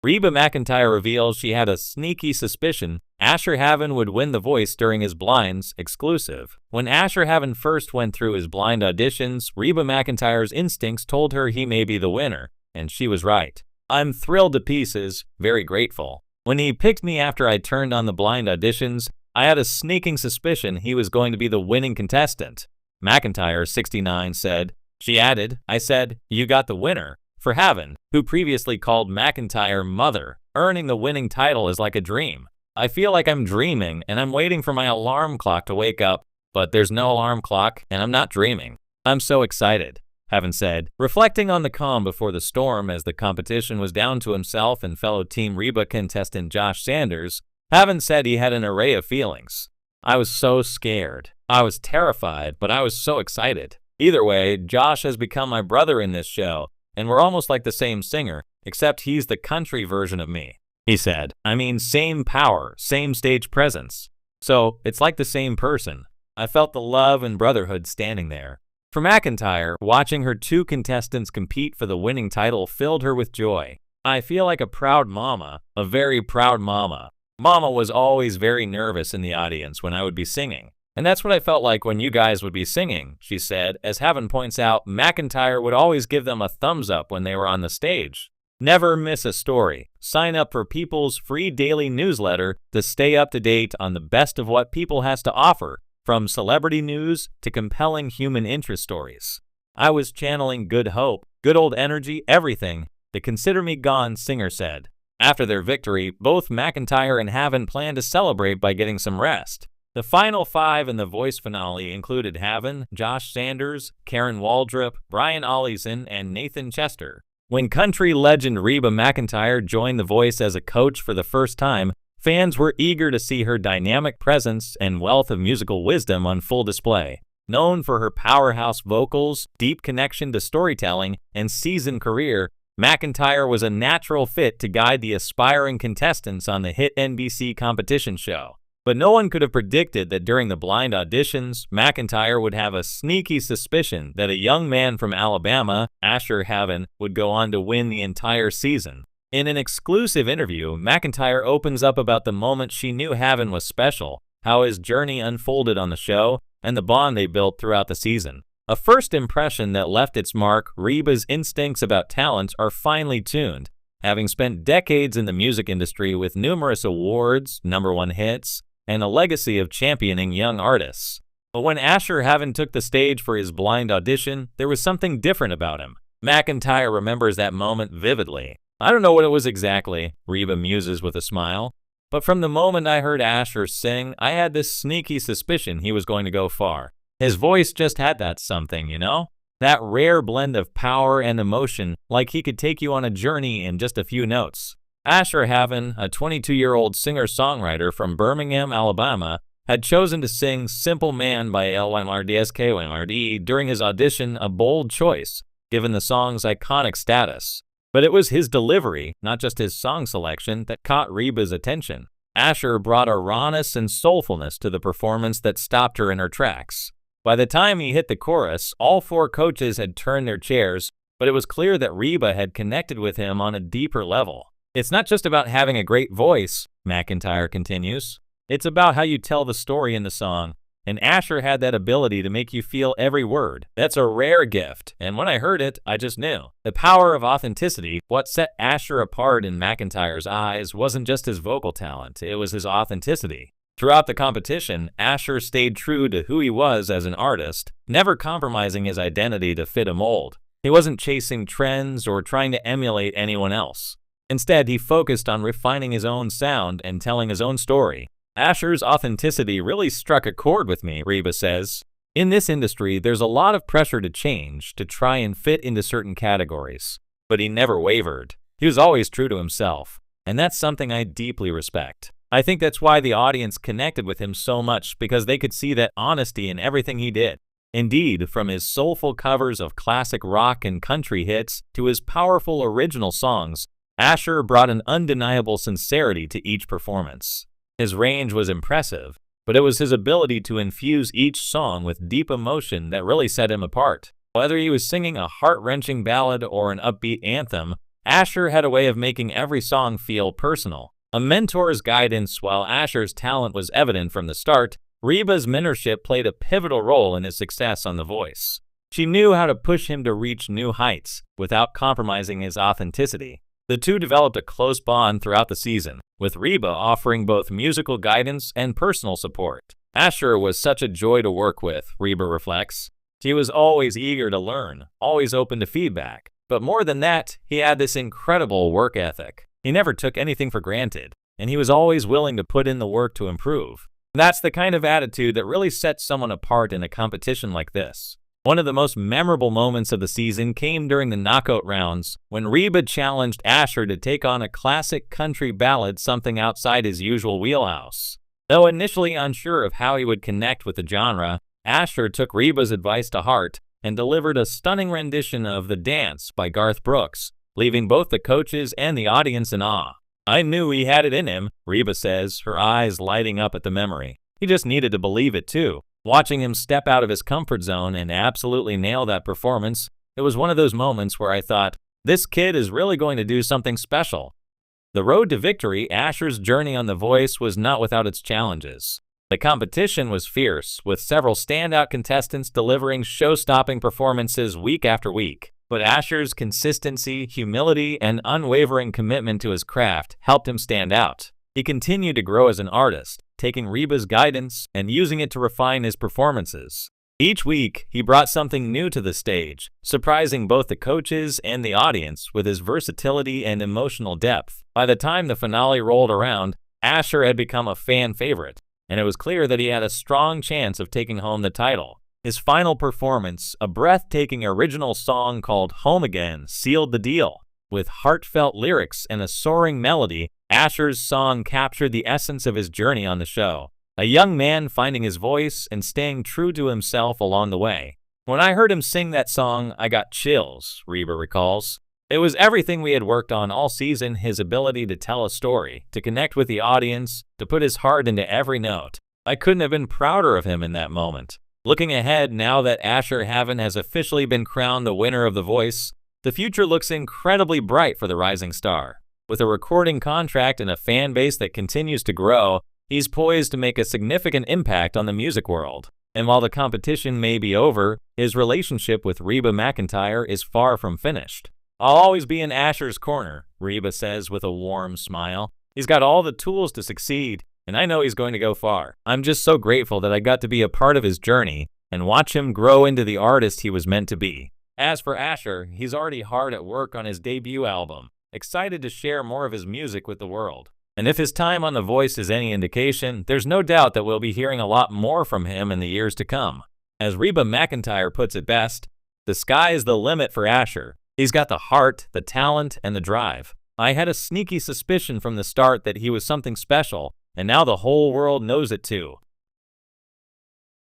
Reba McEntire reveals she had a sneaky suspicion Asher HaVon would win The Voice during his blinds exclusive. When Asher HaVon first went through his blind auditions, Reba McEntire's instincts told her he may be the winner, and she was right. I'm thrilled to pieces, very grateful. When he picked me after I turned on the blind auditions, I had a sneaking suspicion he was going to be the winning contestant. McEntire, 69, said. She added, I said, you got the winner. For HaVon, who previously called McEntire mother, earning the winning title is like a dream. I feel like I'm dreaming and I'm waiting for my alarm clock to wake up, but there's no alarm clock and I'm not dreaming. I'm so excited, HaVon said, reflecting on the calm before the storm as the competition was down to himself and fellow Team Reba contestant Josh Sanders. HaVon said he had an array of feelings. I was so scared. I was terrified, but I was so excited. Either way, Josh has become my brother in this show, and we're almost like the same singer, except he's the country version of me, he said. I mean, same power, same stage presence. So, it's like the same person. I felt the love and brotherhood standing there. For McEntire, watching her two contestants compete for the winning title filled her with joy. I feel like a proud mama, a very proud mama. Mama was always very nervous in the audience when I would be singing. And that's what I felt like when you guys would be singing, she said. As HaVon points out, McEntire would always give them a thumbs up when they were on the stage. Never miss a story. Sign up for People's free daily newsletter to stay up to date on the best of what People has to offer, from celebrity news to compelling human interest stories. I was channeling good hope, good old energy, everything, the Consider Me Gone singer said. After their victory, both McEntire and HaVon planned to celebrate by getting some rest. The final five in the Voice finale included HaVon, Josh Sanders, Karen Waldrop, Brian Olison, and Nathan Chester. When country legend Reba McEntire joined The Voice as a coach for the first time, fans were eager to see her dynamic presence and wealth of musical wisdom on full display. Known for her powerhouse vocals, deep connection to storytelling, and seasoned career, McEntire was a natural fit to guide the aspiring contestants on the hit NBC competition show. But no one could have predicted that during the blind auditions, McEntire would have a sneaky suspicion that a young man from Alabama, Asher HaVon, would go on to win the entire season. In an exclusive interview, McEntire opens up about the moment she knew HaVon was special, how his journey unfolded on the show, and the bond they built throughout the season. A first impression that left its mark, Reba's instincts about talent are finely tuned. Having spent decades in the music industry with numerous awards, #1 hits, and a legacy of championing young artists. But when Asher HaVon took the stage for his blind audition, there was something different about him. McEntire remembers that moment vividly. I don't know what it was exactly, Reba muses with a smile, but from the moment I heard Asher sing, I had this sneaky suspicion he was going to go far. His voice just had that something, you know? That rare blend of power and emotion, like he could take you on a journey in just a few notes. Asher HaVon, a 22-year-old singer-songwriter from Birmingham, Alabama, had chosen to sing Simple Man by LYMRDSKYMRD during his audition, a bold choice, given the song's iconic status. But it was his delivery, not just his song selection, that caught Reba's attention. Asher brought a rawness and soulfulness to the performance that stopped her in her tracks. By the time he hit the chorus, all four coaches had turned their chairs, but it was clear that Reba had connected with him on a deeper level. It's not just about having a great voice, McEntire continues. It's about how you tell the story in the song, and Asher had that ability to make you feel every word. That's a rare gift, and when I heard it, I just knew. The power of authenticity, what set Asher apart in McEntire's eyes, wasn't just his vocal talent, it was his authenticity. Throughout the competition, Asher stayed true to who he was as an artist, never compromising his identity to fit a mold. He wasn't chasing trends or trying to emulate anyone else. Instead, he focused on refining his own sound and telling his own story. Asher's authenticity really struck a chord with me, Reba says. In this industry, there's a lot of pressure to change, to try and fit into certain categories. But he never wavered. He was always true to himself. And that's something I deeply respect. I think that's why the audience connected with him so much, because they could see that honesty in everything he did. Indeed, from his soulful covers of classic rock and country hits to his powerful original songs, Asher brought an undeniable sincerity to each performance. His range was impressive, but it was his ability to infuse each song with deep emotion that really set him apart. Whether he was singing a heart-wrenching ballad or an upbeat anthem, Asher had a way of making every song feel personal. A mentor's guidance. While Asher's talent was evident from the start, Reba's mentorship played a pivotal role in his success on The Voice. She knew how to push him to reach new heights without compromising his authenticity. The two developed a close bond throughout the season, with Reba offering both musical guidance and personal support. Asher was such a joy to work with, Reba reflects. He was always eager to learn, always open to feedback. But more than that, he had this incredible work ethic. He never took anything for granted, and he was always willing to put in the work to improve. That's the kind of attitude that really sets someone apart in a competition like this. One of the most memorable moments of the season came during the knockout rounds, when Reba challenged Asher to take on a classic country ballad, something outside his usual wheelhouse. Though initially unsure of how he would connect with the genre, Asher took Reba's advice to heart and delivered a stunning rendition of The Dance by Garth Brooks, leaving both the coaches and the audience in awe. I knew he had it in him, Reba says, her eyes lighting up at the memory. He just needed to believe it too. Watching him step out of his comfort zone and absolutely nail that performance, it was one of those moments where I thought, this kid is really going to do something special. The road to victory. Asher's journey on The Voice was not without its challenges. The competition was fierce, with several standout contestants delivering show-stopping performances week after week. But Asher's consistency, humility, and unwavering commitment to his craft helped him stand out. He continued to grow as an artist, taking Reba's guidance and using it to refine his performances. Each week, he brought something new to the stage, surprising both the coaches and the audience with his versatility and emotional depth. By the time the finale rolled around, Asher had become a fan favorite, and it was clear that he had a strong chance of taking home the title. His final performance, a breathtaking original song called Home Again, sealed the deal. With heartfelt lyrics and a soaring melody, Asher's song captured the essence of his journey on the show. A young man finding his voice and staying true to himself along the way. When I heard him sing that song, I got chills, Reba recalls. It was everything we had worked on all season, his ability to tell a story, to connect with the audience, to put his heart into every note. I couldn't have been prouder of him in that moment. Looking ahead, now that Asher HaVon has officially been crowned the winner of The Voice, the future looks incredibly bright for the rising star. With a recording contract and a fan base that continues to grow, he's poised to make a significant impact on the music world. And while the competition may be over, his relationship with Reba McEntire is far from finished. I'll always be in Asher's corner, Reba says with a warm smile. He's got all the tools to succeed, and I know he's going to go far. I'm just so grateful that I got to be a part of his journey and watch him grow into the artist he was meant to be. As for Asher, he's already hard at work on his debut album, excited to share more of his music with the world. And if his time on The Voice is any indication, there's no doubt that we'll be hearing a lot more from him in the years to come. As Reba McEntire puts it best, the sky is the limit for Asher. He's got the heart, the talent, and the drive. I had a sneaky suspicion from the start that he was something special, and now the whole world knows it too.